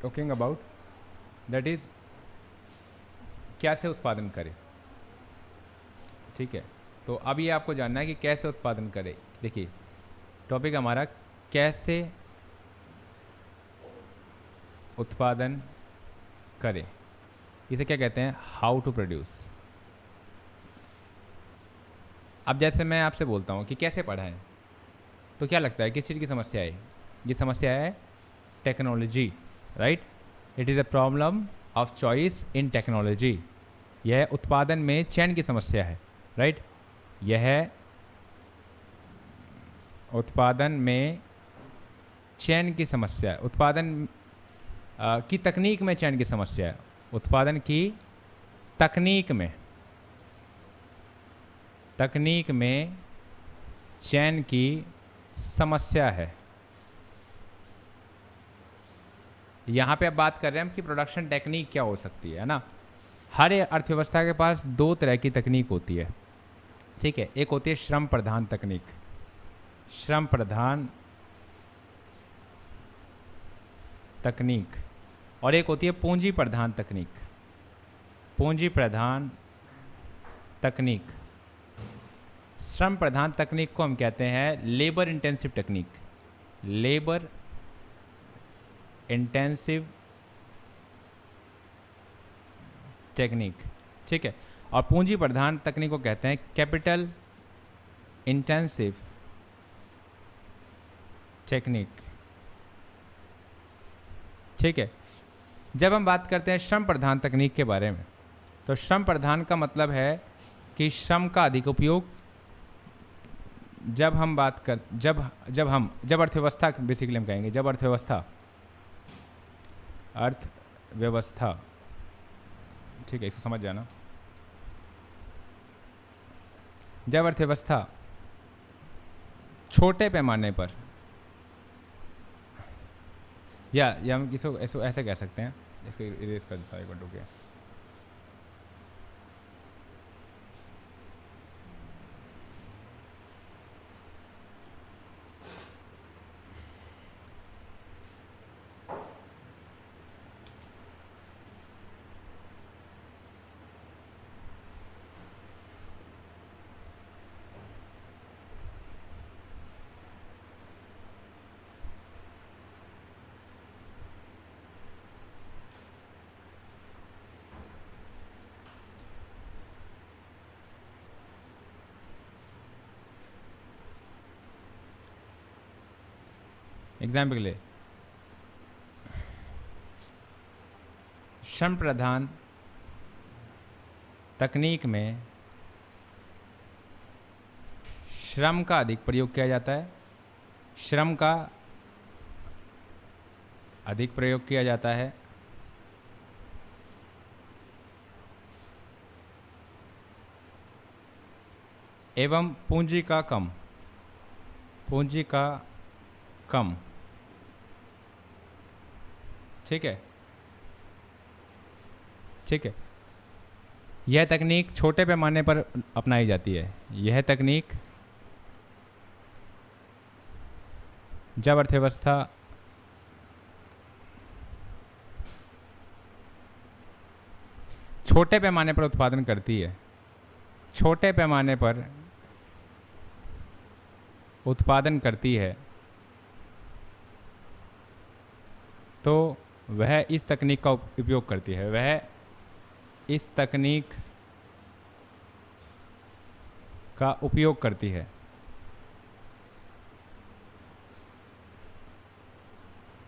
Talking about that is कैसे उत्पादन करें। ठीक है, तो अब ये आपको जानना है कि कैसे उत्पादन करें। देखिए टॉपिक हमारा कैसे उत्पादन करें, इसे क्या कहते हैं, हाउ टू प्रोड्यूस। अब जैसे मैं आपसे बोलता हूँ कि कैसे पढ़ाएं, तो क्या लगता है किस चीज़ की समस्या है? ये समस्या है technology, right. It is a problem of choice in technology. यह उत्पादन में चयन की समस्या है, राइट। यह उत्पादन में चयन की समस्या है, उत्पादन की तकनीक में चयन की समस्या है, उत्पादन की तकनीक में चयन की समस्या है। यहाँ पे अब बात कर रहे हैं हम कि प्रोडक्शन टेक्निक क्या हो सकती है ना। हर अर्थव्यवस्था के पास दो तरह की तकनीक होती है, ठीक है। एक होती है श्रम प्रधान तकनीक, श्रम प्रधान तकनीक, और एक होती है पूंजी प्रधान तकनीक, पूंजी प्रधान तकनीक। श्रम प्रधान तकनीक को हम कहते हैं labour intensive technique, labour intensive technique, ठीक है। और पूंजी प्रधान तकनीक को कहते हैं कैपिटल इंटेंसिव टेक्निक, ठीक है। जब हम बात करते हैं श्रम प्रधान तकनीक के बारे में, तो श्रम प्रधान का मतलब है कि श्रम का अधिक उपयोग। जब हम बात कर जब अर्थव्यवस्था, बेसिकली हम कहेंगे जब अर्थव्यवस्था, ठीक है, इसको समझ जाना। जब अर्थव्यवस्था छोटे पैमाने पर, या हम इसको ऐसे कह सकते हैं, इसको इरेज कर देता है एक बार, रुकिए। एग्जाम्पल के लिए श्रम प्रधान तकनीक में श्रम का अधिक प्रयोग किया जाता है, श्रम का अधिक प्रयोग किया जाता है, एवं पूंजी का कम, ठीक है, ठीक है। यह तकनीक छोटे पैमाने पर अपनाई जाती है। यह तकनीक जब अर्थव्यवस्था छोटे पैमाने पर उत्पादन करती है, छोटे पैमाने पर उत्पादन करती है, तो वह इस तकनीक का उपयोग करती है, वह इस तकनीक का उपयोग करती है,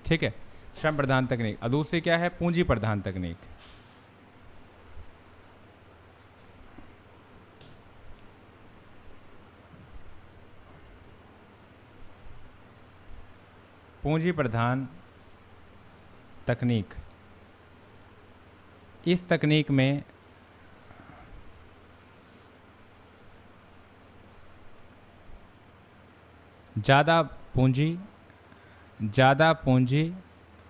ठीक है। श्रम प्रधान तकनीक। और दूसरी क्या है? पूंजी प्रधान तकनीक। पूंजी प्रधान तकनीक, इस तकनीक में ज़्यादा पूंजी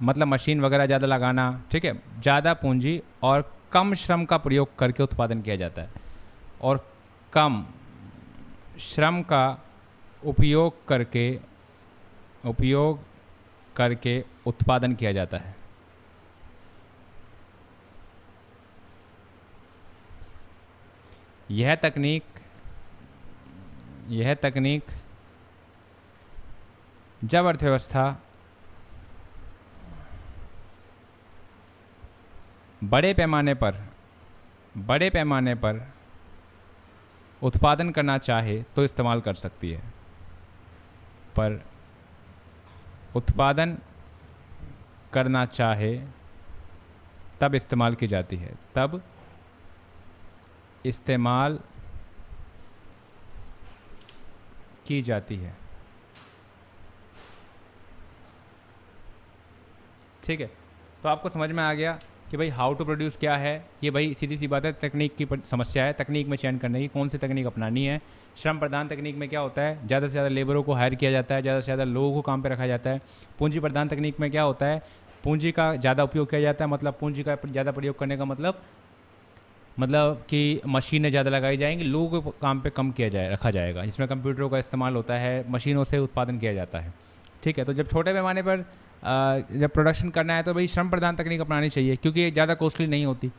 मतलब मशीन वगैरह ज़्यादा लगाना, ठीक है, ज़्यादा पूंजी और कम श्रम का प्रयोग करके उत्पादन किया जाता है, और कम श्रम का उपयोग करके उत्पादन किया जाता है। यह तकनीक जब अर्थव्यवस्था बड़े पैमाने पर उत्पादन करना चाहे तो इस्तेमाल कर सकती है, पर उत्पादन करना चाहे तब इस्तेमाल की जाती है, तब इस्तेमाल की जाती है। ठीक है, तो आपको समझ में आ गया कि भाई हाउ टू प्रोड्यूस क्या है। ये भाई सीधी सी बात है, तकनीक की समस्या है, तकनीक में चयन करने की कौन सी तकनीक अपनानी है। श्रम प्रधान तकनीक में क्या होता है, ज़्यादा से ज़्यादा लेबरों को हायर किया जाता है, ज़्यादा से ज़्यादा लोगों को काम पे रखा जाता है। पूंजी प्रधान तकनीक में क्या होता है, पूंजी का ज़्यादा उपयोग किया जाता है, मतलब पूंजी का ज़्यादा प्रयोग करने का मतलब कि मशीनें ज़्यादा लगाई जाएंगी, लोगों को काम पे कम रखा जाएगा, जिसमें कंप्यूटरों का इस्तेमाल होता है, मशीनों से उत्पादन किया जाता है। ठीक है, तो जब छोटे पैमाने पर जब प्रोडक्शन करना है तो भाई श्रम प्रधान तकनीक अपनानी चाहिए, क्योंकि ये ज़्यादा कॉस्टली नहीं होती।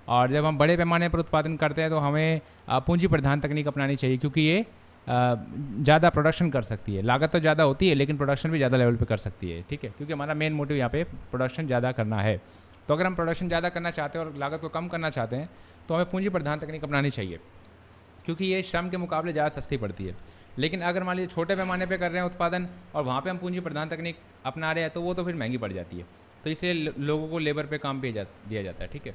और जब हम बड़े पैमाने पर उत्पादन करते हैं तो हमें पूंजी प्रधान तकनीक अपनानी चाहिए, क्योंकि ये ज़्यादा प्रोडक्शन कर सकती है। लागत तो ज़्यादा होती है लेकिन प्रोडक्शन भी ज़्यादा लेवल पे कर सकती है। ठीक है, क्योंकि हमारा मेन मोटिव यहाँ पे प्रोडक्शन ज़्यादा करना है। तो अगर हम प्रोडक्शन ज़्यादा करना चाहते हैं और लागत को कम करना चाहते हैं तो हमें पूंजी प्रधान तकनीक अपनानी चाहिए, क्योंकि ये श्रम के मुकाबले ज़्यादा सस्ती पड़ती है। लेकिन अगर मान लीजिए छोटे पैमाने पे कर रहे हैं उत्पादन और वहाँ पे हम पूंजी प्रधान तकनीक अपना रहे हैं तो वो तो फिर महंगी पड़ जाती है, तो इसलिए लोगों को लेबर पे काम पे दिया जाता है। ठीक है,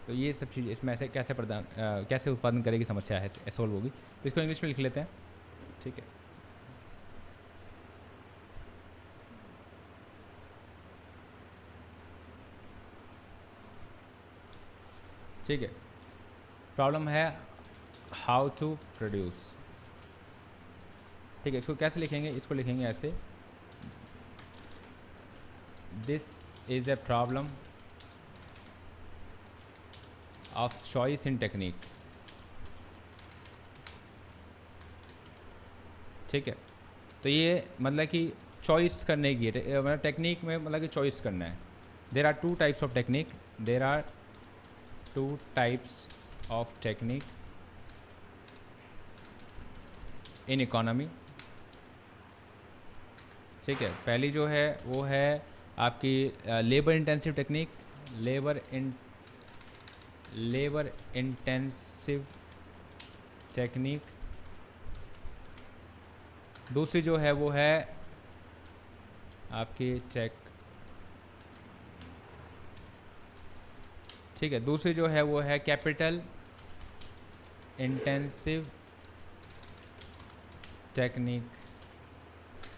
तो ये सब चीज़ इसमें ऐसे कैसे उत्पादन करेगी समस्या है सोल्व होगी। तो इसको इंग्लिश में लिख लेते हैं। ठीक है, ठीक है, प्रॉब्लम है हाउ टू प्रोड्यूस। ठीक है, इसको कैसे लिखेंगे, इसको लिखेंगे ऐसे, this is a problem of choice in technique. ठीक है, तो ये मतलब कि चॉइस करने की मतलब टेक्निक में मतलब कि चॉइस करना है। There are two types of technique, there are two types of technique in economy. ठीक है, पहली जो है वो है आपकी labour intensive technique, labour intensive technique. दूसरी जो है वो है आपकी ठीक है, दूसरी जो है वो है कैपिटल इंटेंसिव टेक्निक।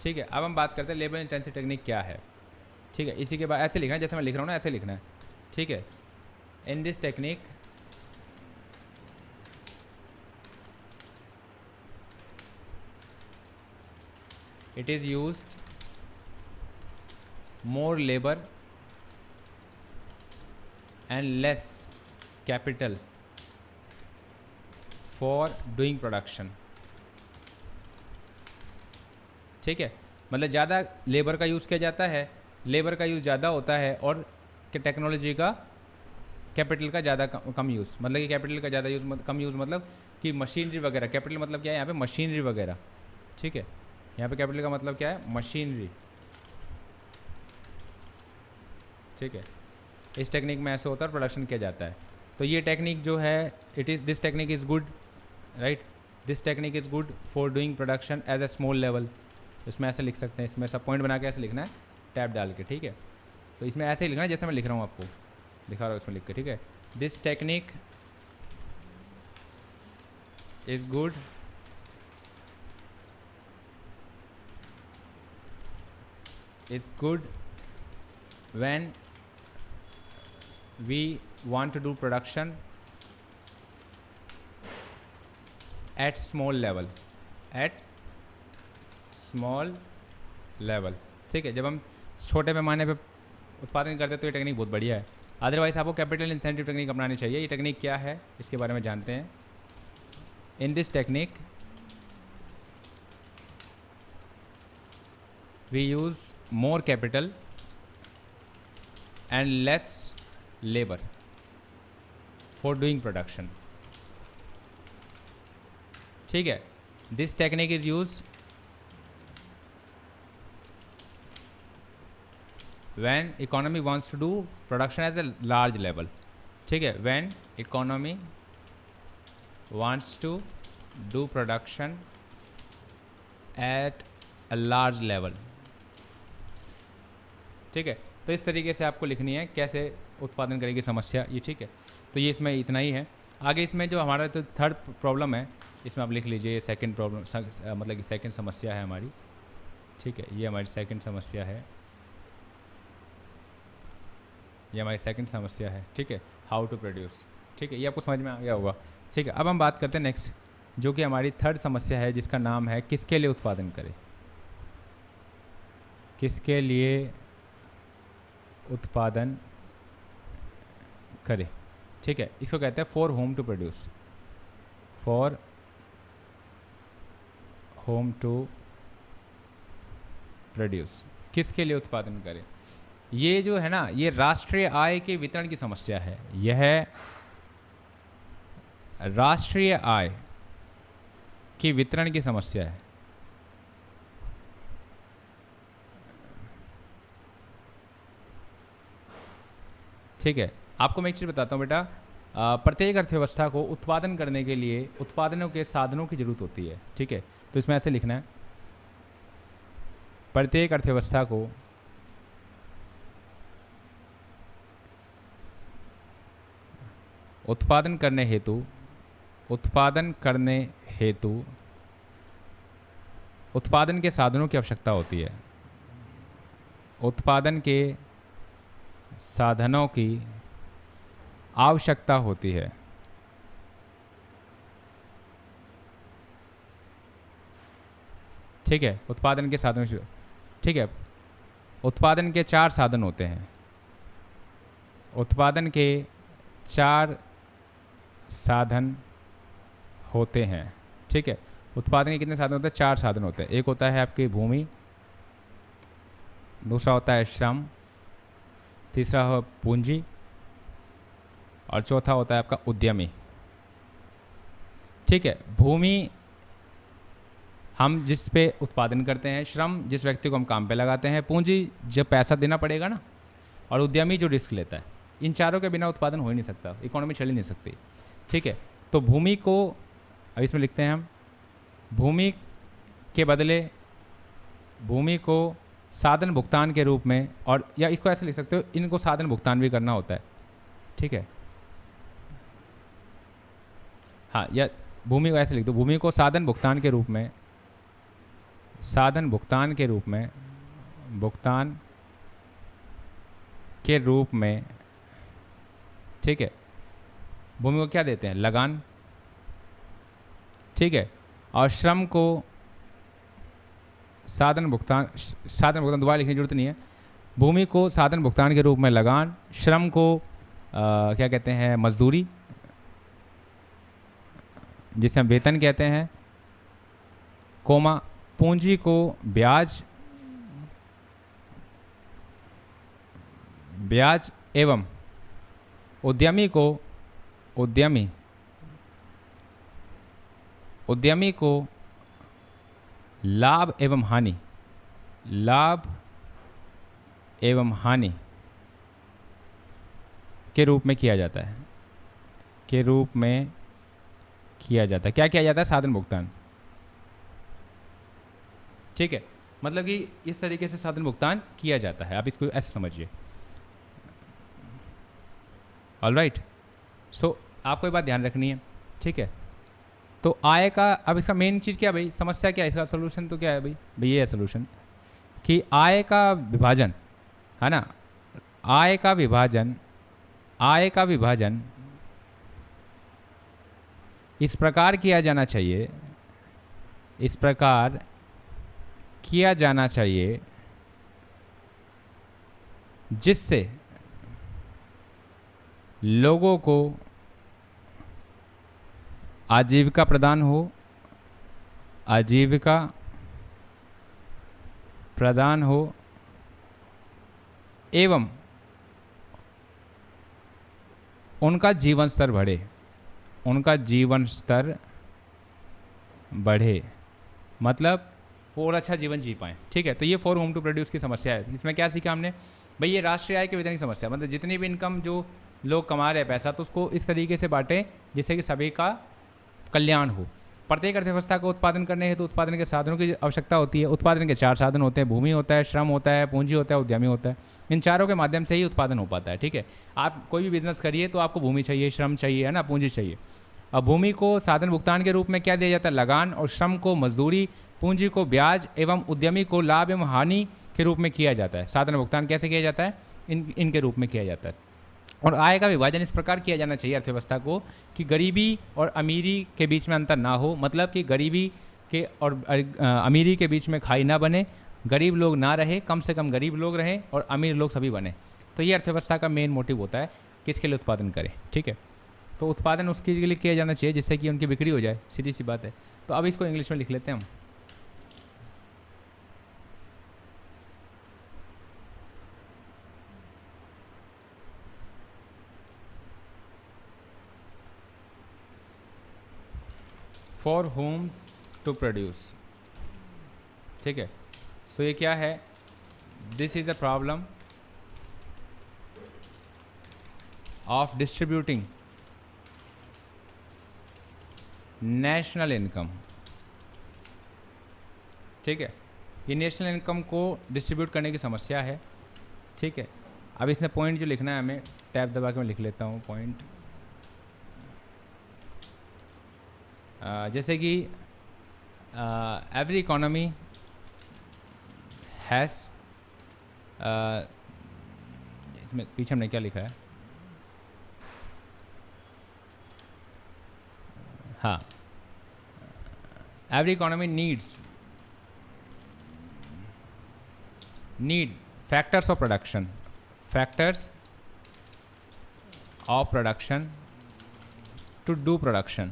ठीक है, अब हम बात करते हैं लेबर इंटेंसिव टेक्निक क्या है। ठीक है, इसी के बाद ऐसे लिखना है जैसे मैं लिख रहा हूँ ना, ऐसे लिखना है। ठीक है, in this technique it is used more labor and less capital for doing production। ठीक है, मतलब ज़्यादा लेबर का यूज़ किया जाता है, लेबर का यूज़ ज़्यादा होता है, और टेक्नोलॉजी का कैपिटल का ज़्यादा कम यूज़, मतलब कि कैपिटल का ज़्यादा यूज़ कम यूज़ मतलब कि मशीनरी वगैरह। कैपिटल मतलब क्या है यहाँ पे, मशीनरी वगैरह। ठीक है, यहाँ पे कैपिटल का मतलब क्या है, मशीनरी। ठीक है, इस टेक्निक में ऐसे होता है, प्रोडक्शन किया जाता है। तो ये टेक्निक जो है, this technique is good, right, this technique is good for doing production as a small level. इसमें ऐसे लिख सकते हैं, इसमें सब पॉइंट बना के ऐसे लिखना है, टैब डाल के। ठीक है, तो इसमें ऐसे ही लिखना है जैसे मैं लिख रहा हूँ, आपको दिखा रहा हूँ इसमें लिख के। ठीक है, this technique is good when we want to do production at small level, ठीक है, जब हम छोटे पैमाने पे उत्पादन करते हैं तो ये टेक्निक बहुत बढ़िया है। अदरवाइज आपको कैपिटल इंसेंटिव टेक्निक अपनानी चाहिए। ये टेक्निक क्या है इसके बारे में जानते हैं। In this technique we use more capital and less labor for doing production। ठीक है, this technique is use when economy wants to do production as a large level. ठीक है, when economy wants to do production at a large level. ठीक है, तो इस तरीके से आपको लिखनी है कैसे उत्पादन करेगी समस्या ये। ठीक है, तो ये इसमें इतना ही है। आगे इसमें जो हमारा तो थर्ड प्रॉब्लम है, इसमें आप लिख लीजिए ये सेकंड प्रॉब्लम, मतलब कि सेकंड समस्या है हमारी। ठीक है, ये हमारी सेकंड समस्या है, ये हमारी सेकंड समस्या है। ठीक है, हाउ टू प्रोड्यूस। ठीक है, ये आपको समझ में आ गया होगा। ठीक है, अब हम बात करते हैं नेक्स्ट, जो कि हमारी थर्ड समस्या है, जिसका नाम है किसके लिए उत्पादन करें। किसके लिए उत्पादन करें। ठीक है, इसको कहते हैं for whom to produce. For whom to produce, किसके लिए उत्पादन करें। ये जो है ना, ये राष्ट्रीय आय के वितरण की समस्या है। यह राष्ट्रीय आय के वितरण की समस्या है। ठीक है, आपको मैं एक चीज़ बताता हूँ बेटा, प्रत्येक अर्थव्यवस्था को उत्पादन करने के लिए उत्पादनों के साधनों की जरूरत होती है। ठीक है, तो इसमें ऐसे लिखना है, प्रत्येक अर्थव्यवस्था को उत्पादन करने हेतु उत्पादन के साधनों की आवश्यकता होती है। उत्पादन के साधनों की आवश्यकता होती है। ठीक है, उत्पादन के साधनों से, ठीक है, उत्पादन के 4 साधन होते हैं। उत्पादन के 4 साधन होते हैं। ठीक है, उत्पादन के कितने साधन होते हैं? 4 साधन होते हैं। एक होता है आपकी भूमि, दूसरा होता है श्रम, तीसरा हो पूंजी, और चौथा होता है आपका उद्यमी। ठीक है, भूमि हम जिस पे उत्पादन करते हैं, श्रम जिस व्यक्ति को हम काम पे लगाते हैं, पूंजी जब पैसा देना पड़ेगा ना, और उद्यमी जो रिस्क लेता है। इन चारों के बिना उत्पादन हो ही नहीं सकता, इकोनॉमी चल ही नहीं सकती। ठीक है, तो भूमि को अब इसमें लिखते हैं हम, भूमि के बदले भूमि को साधन भुगतान के रूप में, और या इसको ऐसे लिख सकते हो, इनको साधन भुगतान भी करना होता है। ठीक है, हाँ, या भूमि को ऐसे लिख दो, भूमि को साधन भुगतान के रूप में, साधन भुगतान के रूप में, भुगतान के रूप में, ठीक है, भूमि को क्या देते हैं? लगान। ठीक है, और श्रम को साधन भुगतान दोबारा लिखने की जरूरत नहीं है। भूमि को साधन भुगतान के रूप में लगान, श्रम को क्या कहते हैं? मजदूरी, जिसे हम वेतन कहते हैं, कोमा, पूंजी को ब्याज एवं उद्यमी को लाभ एवं हानि के रूप में किया जाता है। क्या किया जाता है? साधन भुगतान। ठीक है, मतलब कि इस तरीके से साधन भुगतान किया जाता है। आप इसको ऐसे समझिए। ऑलराइट, सो आपको ये बात ध्यान रखनी है। ठीक है, तो आय का, अब इसका मेन चीज़ क्या भाई? समस्या क्या है? इसका सोल्यूशन तो क्या है भाई ये है सोल्यूशन, कि आय का विभाजन है ना, आय का विभाजन इस प्रकार किया जाना चाहिए, जिससे लोगों को आजीविका प्रदान हो एवं उनका जीवन स्तर बढ़े, मतलब वो और अच्छा जीवन जी पाएँ। ठीक है, तो ये फॉर होम टू प्रोड्यूस की समस्या है। इसमें क्या सीखा हमने भाई, ये राष्ट्रीय आय के वितरण की समस्या, मतलब जितनी भी इनकम जो लोग कमा रहे हैं पैसा, तो उसको इस तरीके से बांटें जिससे कि सभी का कल्याण हो। प्रत्येक अर्थव्यवस्था को उत्पादन करने हेतु उत्पादन के साधनों की आवश्यकता होती है। उत्पादन के 4 साधन होते हैं, भूमि होता है, श्रम होता है, पूंजी होता है, उद्यमी होता है। इन चारों के माध्यम से ही उत्पादन हो पाता है। ठीक है, आप कोई भी बिजनेस करिए तो आपको भूमि चाहिए, श्रम चाहिए, है ना, पूंजी चाहिए। अब भूमि को साधन भुगतान के रूप में क्या दिया जाता है, लगान, और श्रम को मजदूरी, पूंजी को ब्याज, एवं उद्यमी को लाभ एवं हानि के रूप में किया जाता है। साधन भुगतान कैसे किया जाता है, इनके रूप में किया जाता है। और आय का विभाजन इस प्रकार किया जाना चाहिए अर्थव्यवस्था को कि गरीबी और अमीरी के बीच में अंतर ना हो, मतलब कि गरीबी के और अमीरी के बीच में खाई ना बने, गरीब लोग ना रहे, कम से कम गरीब लोग रहें और अमीर लोग सभी बने। तो ये अर्थव्यवस्था का मेन मोटिव होता है, किसके लिए उत्पादन करें। ठीक है, तो उत्पादन उसके लिए किया जाना चाहिए जिससे कि उनकी बिक्री हो जाए, सीधी सी बात है। तो अब इसको इंग्लिश में लिख लेते हैं हम। For whom to produce. ठीक है, सो ये क्या है, this is a problem of distributing national income. ठीक है, ये नेशनल इनकम को डिस्ट्रीब्यूट करने की समस्या है। ठीक है, अब इसमें पॉइंट जो लिखना है हमें, टैब दबा के मैं लिख लेता हूँ पॉइंट। जैसे कि एवरी इकोनॉमी हैज़, इसमें पीछे हमने क्या लिखा है, हाँ, every economy need factors of production to do production.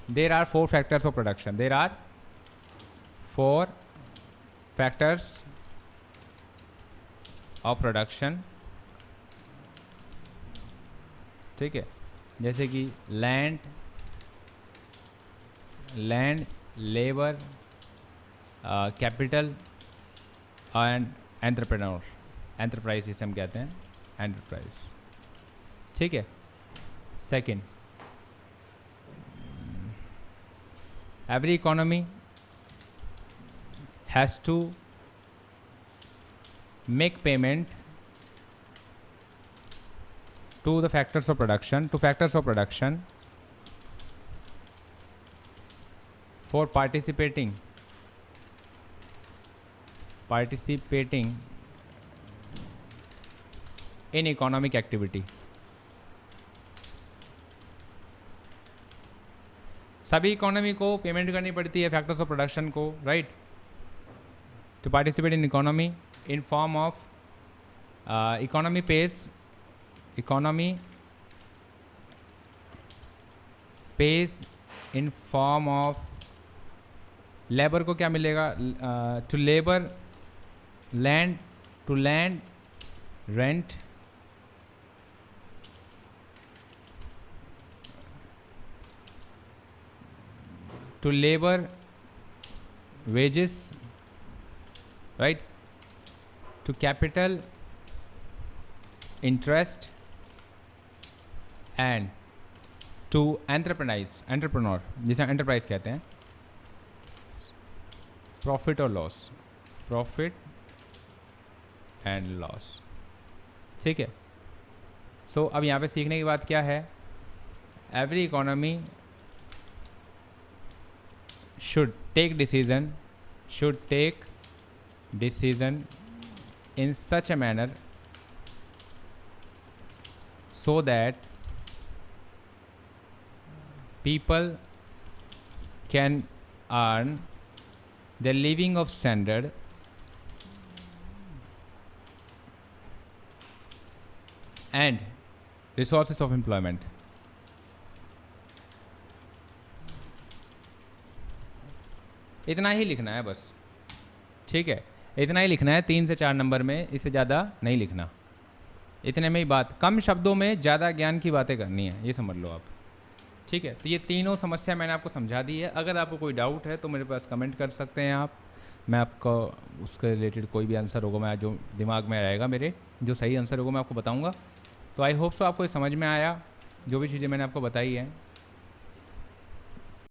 There are 4 factors of production. There are 4 factors of production. ठीक है, जैसे कि land, labour, capital and enterprise, इसे हम कहते हैं एंटरप्राइज। ठीक है, second, every economy has to make payment to the factors of production, for participating in economic activity. सभी इकोनॉमी को पेमेंट करनी पड़ती है फैक्टर्स ऑफ प्रोडक्शन को, right, to participate in economy in form of economy pays in form of labour को क्या मिलेगा, to labour, land, rent, to labour, wages, right, to capital, interest, and to entrepreneur, जिसे enterprise कहते हैं, profit and loss. ठीक है, सो अब यहाँ पे सीखने की बात क्या है, every economy should take decision in such a manner so that people can earn their living of standard and resources of employment. इतना ही लिखना है बस, ठीक है, इतना ही लिखना है 3 से 4 नंबर में, इससे ज़्यादा नहीं लिखना। इतने में ही बात, कम शब्दों में ज़्यादा ज्ञान की बातें करनी है, ये समझ लो आप। ठीक है, तो ये तीनों समस्या मैंने आपको समझा दी है। अगर आपको कोई डाउट है तो मेरे पास कमेंट कर सकते हैं आप, मैं आपको उसके रिलेटेड कोई भी आंसर होगा, मैं जो दिमाग में रहेगा मेरे, जो सही आंसर होगा मैं आपको बताऊंगा। तो आई होप सो आपको ये समझ में आया जो भी चीज़ें मैंने आपको बताई हैं।